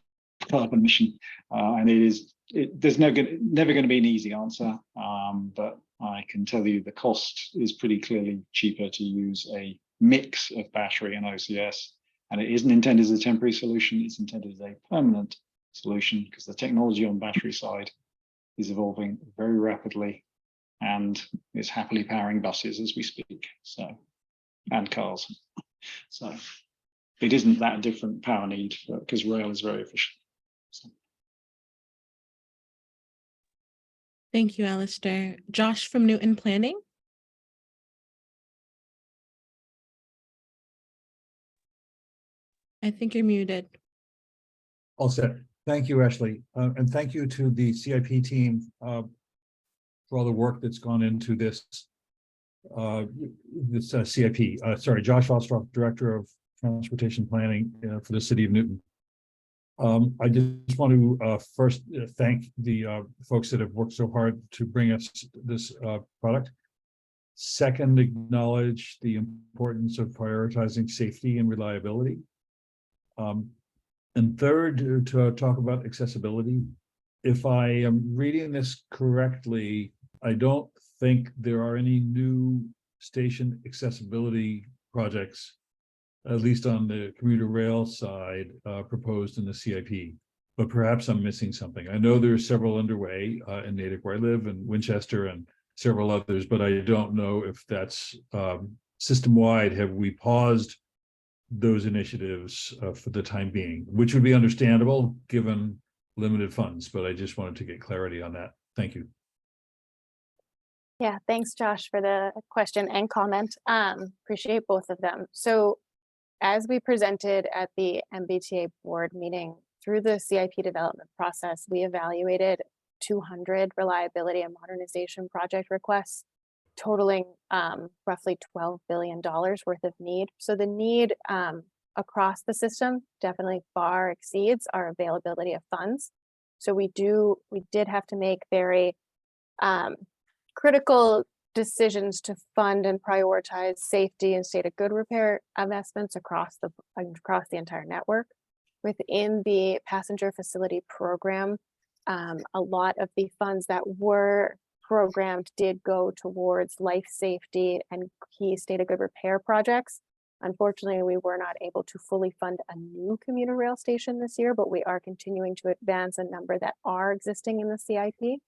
carbon emission, and there's never going to be an easy answer, but I can tell you the cost is pretty clearly cheaper to use a mix of battery and OCS, and it isn't intended as a temporary solution, it's intended as a permanent solution, because the technology on battery side is evolving very rapidly and is happily powering buses as we speak, so, and cars. So it isn't that different power need because rail is very efficient. So. Thank you, Alistair. Josh from Newton Planning. I think you're muted. All set. Thank you, Ashley. And thank you to the CIP team for all the work that's gone into this CIP. Sorry, Josh Ostroff, Director of Transportation Planning for the City of Newton. I just want to first thank the folks that have worked so hard to bring us this product. Second, acknowledge the importance of prioritizing safety and reliability. And third, to talk about accessibility. If I am reading this correctly, I don't think there are any new station accessibility projects, at least on the commuter rail side, proposed in the CIP, but perhaps I'm missing something. I know there are several underway in Natick where I live, and Winchester and several others, but I don't know if that's system-wide. Have we paused those initiatives for the time being, which would be understandable given limited funds, but I just wanted to get clarity on that. Thank you. Yeah, thanks, Josh, for the question and comment. Appreciate both of them. So as we presented at the MBTA board meeting, through the CIP development process, we evaluated 200 reliability and modernization project requests, totaling roughly $12 billion worth of need. So the need across the system definitely far exceeds our availability of funds. So we did have to make very critical decisions to fund and prioritize safety and state of good repair investments across the entire network. Within the passenger facility program, a lot of the funds that were programmed did go towards life safety and key state of good repair projects. Unfortunately, we were not able to fully fund a new commuter rail station this year, but we are continuing to advance a number that are existing in the CIP.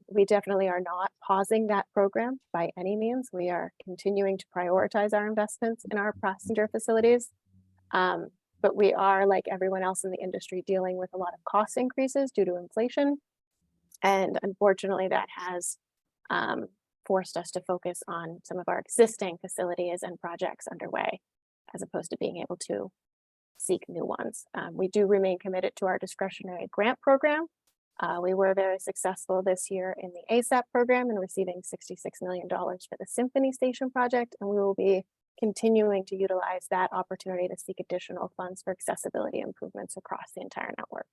We definitely are not pausing that program by any means. We are continuing to prioritize our investments in our passenger facilities. But we are, like everyone else in the industry, dealing with a lot of cost increases due to inflation. And unfortunately, that has forced us to focus on some of our existing facilities and projects underway, as opposed to being able to seek new ones. We do remain committed to our discretionary grant program. We were very successful this year in the ASAP program and receiving $66 million for the Symphony Station project, and we will be continuing to utilize that opportunity to seek additional funds for accessibility improvements across the entire network.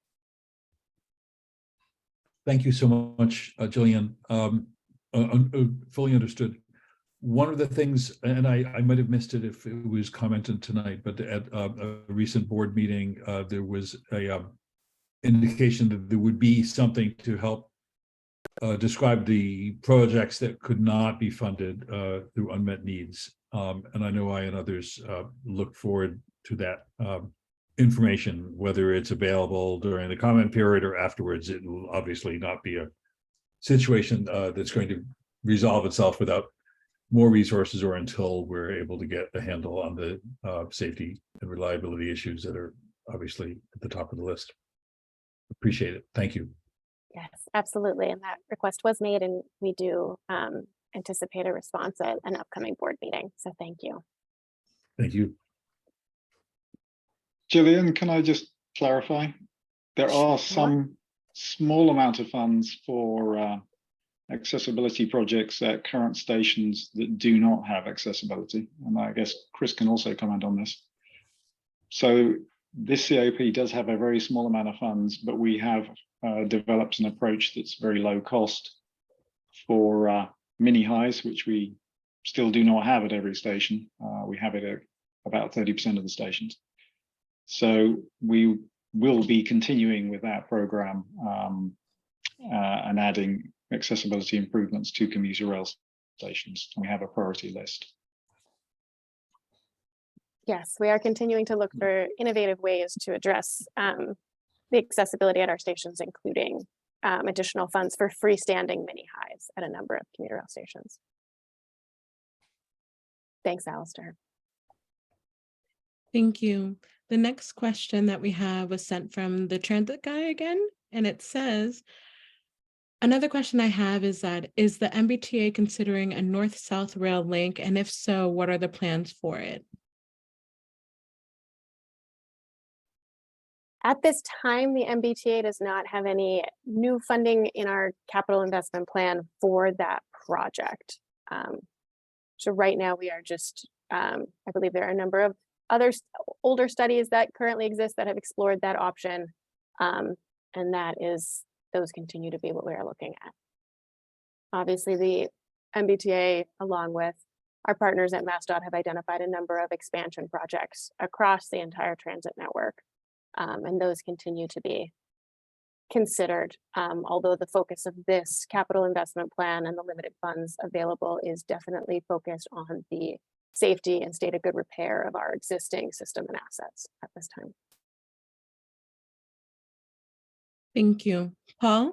Thank you so much, Jillian. Fully understood. One of the things, and I might have missed it if it was commented tonight, but at a recent board meeting, there was a indication that there would be something to help describe the projects that could not be funded through unmet needs. And I know I and others look forward to that information, whether it's available during the comment period or afterwards. It will obviously not be a situation that's going to resolve itself without more resources or until we're able to get a handle on the safety and reliability issues that are obviously at the top of the list. Appreciate it. Thank you. Yes, absolutely. And that request was made, and we do anticipate a response at an upcoming board meeting. So thank you. Thank you. Jillian, can I just clarify? There are some small amount of funds for accessibility projects at current stations that do not have accessibility. And I guess Chris can also comment on this. So this COP does have a very small amount of funds, but we have developed an approach that's very low cost for mini highs, which we still do not have at every station. We have it at about 30% of the stations. So we will be continuing with that program and adding accessibility improvements to commuter rail stations. We have a priority list. Yes, we are continuing to look for innovative ways to address the accessibility at our stations, including additional funds for freestanding mini highs at a number of commuter rail stations. Thanks, Alistair. Thank you. The next question that we have was sent from the transit guy again, and it says, another question I have is that, is the MBTA considering a north-south rail link? And if so, what are the plans for it? At this time, the MBTA does not have any new funding in our capital investment plan for that project. So right now we are just, I believe there are a number of other older studies that currently exist that have explored that option. And those continue to be what we are looking at. Obviously, the MBTA, along with our partners at MassDOT, have identified a number of expansion projects across the entire transit network. And those continue to be considered, although the focus of this capital investment plan and the limited funds available is definitely focused on the safety and state of good repair of our existing system and assets at this time. Thank you. Paul?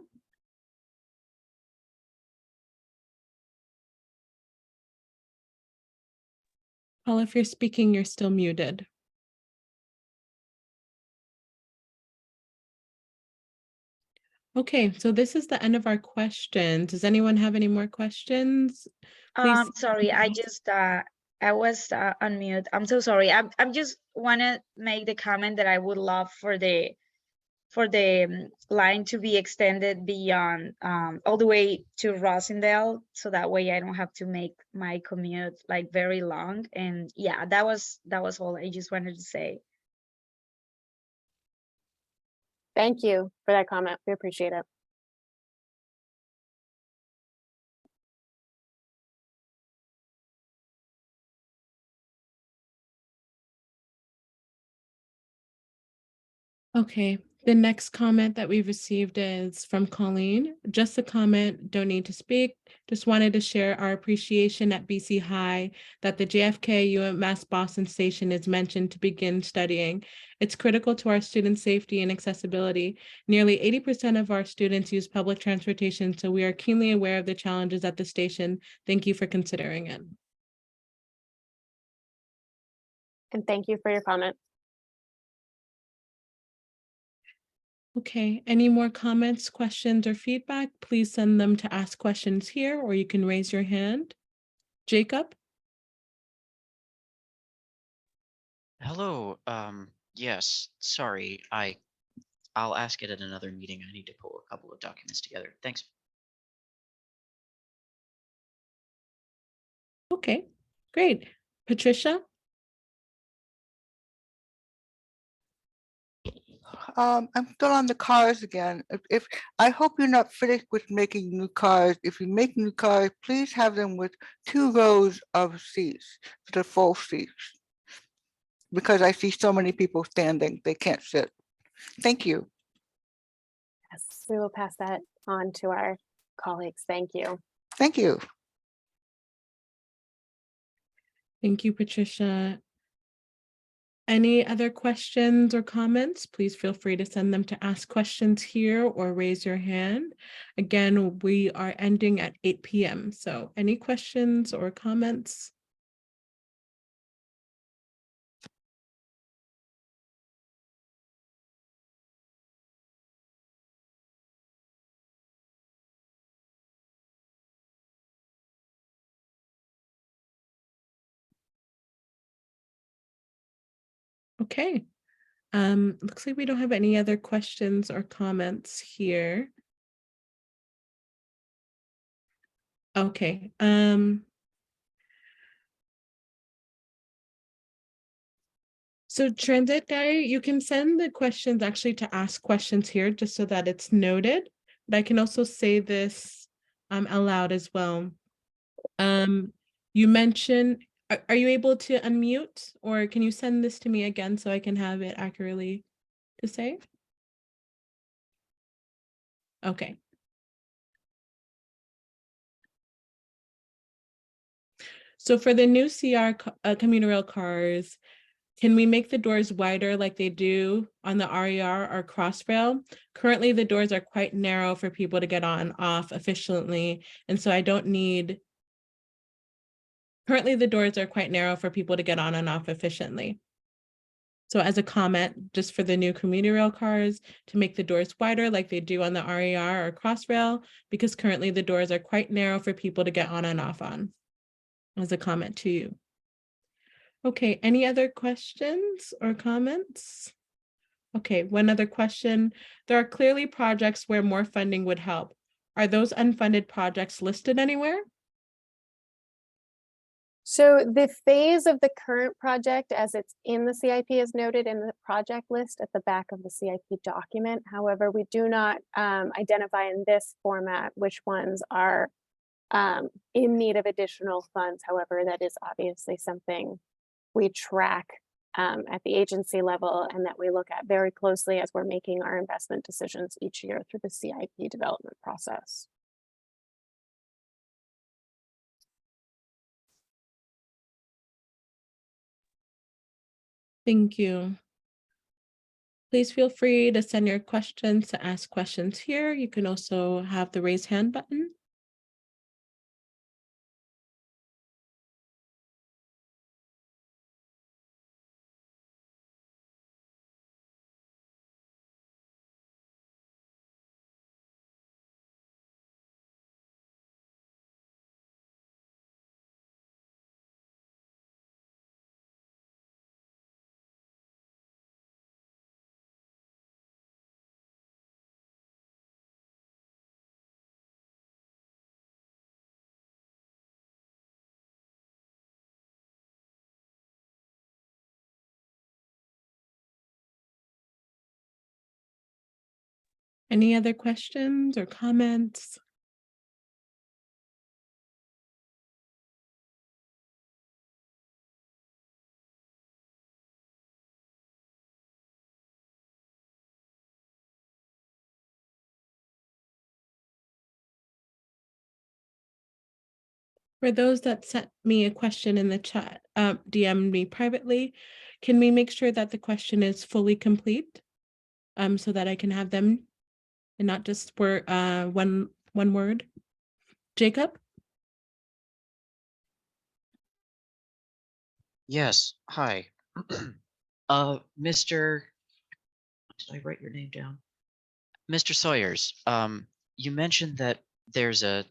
Paul, if you're speaking, you're still muted. Okay, so this is the end of our questions. Does anyone have any more questions? Please. Sorry, I was on mute. I'm so sorry. I'm just want to make the comment that I would love for the line to be extended beyond all the way to Rosendale, so that way I don't have to make my commute like very long. And yeah, that was all I just wanted to say. Thank you for that comment. We appreciate it. Okay, the next comment that we've received is from Colleen. Just a comment, don't need to speak. Just wanted to share our appreciation at BC High that the JFK UMass Boston station is mentioned to begin studying. It's critical to our student safety and accessibility. Nearly 80% of our students use public transportation, so we are keenly aware of the challenges at the station. Thank you for considering it. And thank you for your comment. Okay, any more comments, questions, or feedback? Please send them to ask questions here, or you can raise your hand. Jacob? Hello. Yes, sorry. I'll ask it at another meeting. I need to pull a couple of documents together. Thanks. Okay, great. Patricia? I'm still on the cars again. If I hope you're not finished with making new cars. If you make new cars, please have them with 2 rows of seats, the full seats. Because I see so many people standing, they can't sit. Thank you. Yes, we will pass that on to our colleagues. Thank you. Thank you. Thank you, Patricia. Any other questions or comments? Please feel free to send them to ask questions here or raise your hand. Again, we are ending at 8 p.m. So any questions or comments? Okay. Looks like we don't have any other questions or comments here. Okay. So Transit Guy, you can send the questions actually to ask questions here just so that it's noted. But I can also say this aloud as well. You mentioned, are you able to unmute, or can you send this to me again so I can have it accurately to say? Okay. So for the new CR commuter rail cars, can we make the doors wider like they do on the RER or Crossrail? Currently, the doors are quite narrow for people to get on and off efficiently. And so I don't need, currently the doors are quite narrow for people to get on and off efficiently. So as a comment, just for the new commuter rail cars, to make the doors wider like they do on the RER or Crossrail, because currently the doors are quite narrow for people to get on and off on, as a comment to you. Okay, any other questions or comments? Okay, one other question. There are clearly projects where more funding would help. Are those unfunded projects listed anywhere? So the phase of the current project as it's in the CIP is noted in the project list at the back of the CIP document. However, we do not identify in this format which ones are in need of additional funds. However, that is obviously something we track at the agency level and that we look at very closely as we're making our investment decisions each year through the CIP development process. Thank you. Please feel free to send your questions to ask questions here. You can also have the raise hand button. Any other questions or comments? For those that sent me a question in the chat, DM me privately, can we make sure that the question is fully complete? So that I can have them and not just one word. Jacob? Yes. Hi. Mr. Did I write your name down? Mr. Sawyers, you mentioned that there's the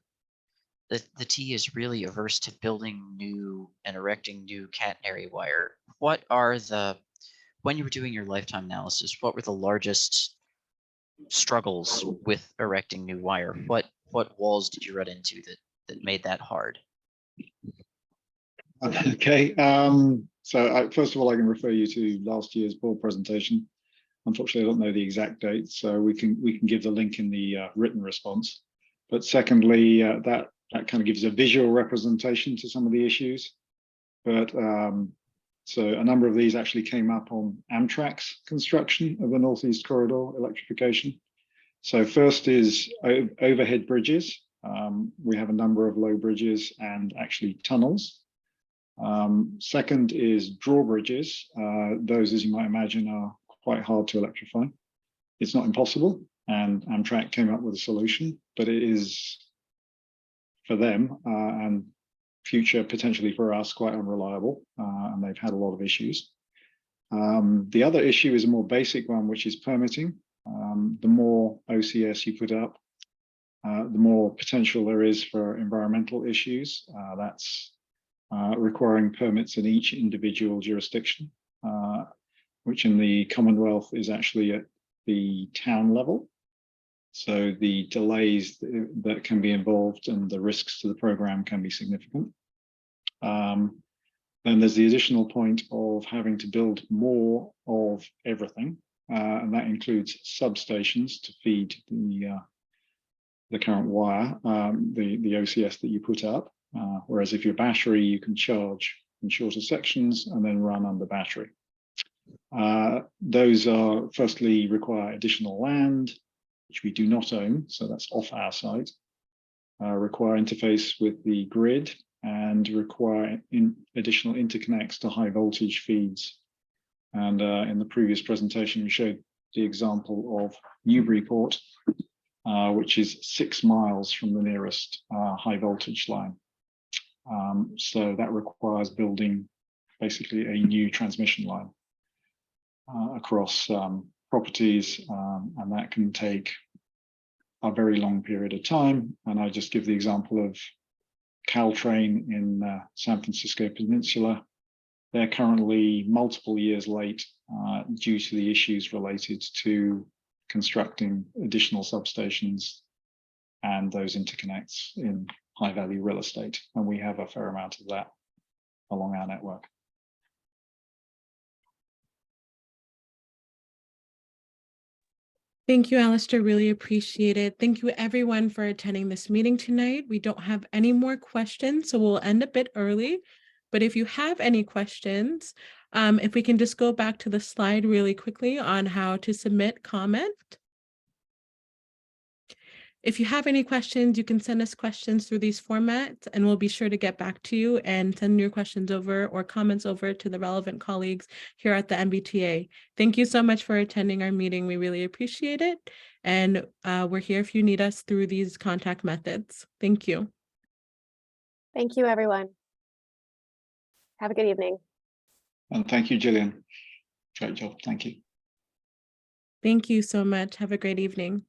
T is really averse to building new and erecting new catenary wire. What are when you were doing your lifetime analysis, what were the largest struggles with erecting new wire? What walls did you run into that made that hard? Okay, so first of all, I can refer you to last year's board presentation. Unfortunately, I don't know the exact date, so we can give the link in the written response. But secondly, that kind of gives a visual representation to some of the issues. But so a number of these actually came up on Amtrak's construction of the Northeast Corridor electrification. So first is overhead bridges. We have a number of low bridges and actually tunnels. Second is drawbridges. Those, as you might imagine, are quite hard to electrify. It's not impossible, and Amtrak came up with a solution, but it is for them and future potentially for us quite unreliable, and they've had a lot of issues. The other issue is a more basic one, which is permitting. The more OCS you put up, the more potential there is for environmental issues. That's requiring permits in each individual jurisdiction, which in the Commonwealth is actually at the town level. So the delays that can be involved and the risks to the program can be significant. Then there's the additional point of having to build more of everything, and that includes substations to feed the current wire, the OCS that you put up. Whereas if you're battery, you can charge in shorter sections and then run under battery. Those are firstly require additional land, which we do not own, so that's off our site, require interface with the grid, and require additional interconnects to high voltage feeds. And in the previous presentation, we showed the example of Newburyport, which is 6 miles from the nearest high voltage line. So that requires building basically a new transmission line across properties, and that can take a very long period of time. And I just give the example of Caltrain in San Francisco Peninsula. They're currently multiple years late due to the issues related to constructing additional substations and those interconnects in high value real estate. And we have a fair amount of that along our network. Thank you, Alistair. Really appreciate it. Thank you, everyone, for attending this meeting tonight. We don't have any more questions, so we'll end a bit early. But if you have any questions, if we can just go back to the slide really quickly on how to submit comment. If you have any questions, you can send us questions through these formats, and we'll be sure to get back to you and send your questions over or comments over to the relevant colleagues here at the MBTA. Thank you so much for attending our meeting. We really appreciate it. And we're here if you need us through these contact methods. Thank you. Thank you, everyone. Have a good evening. And thank you, Gillian. Great job. Thank you. Thank you so much. Have a great evening.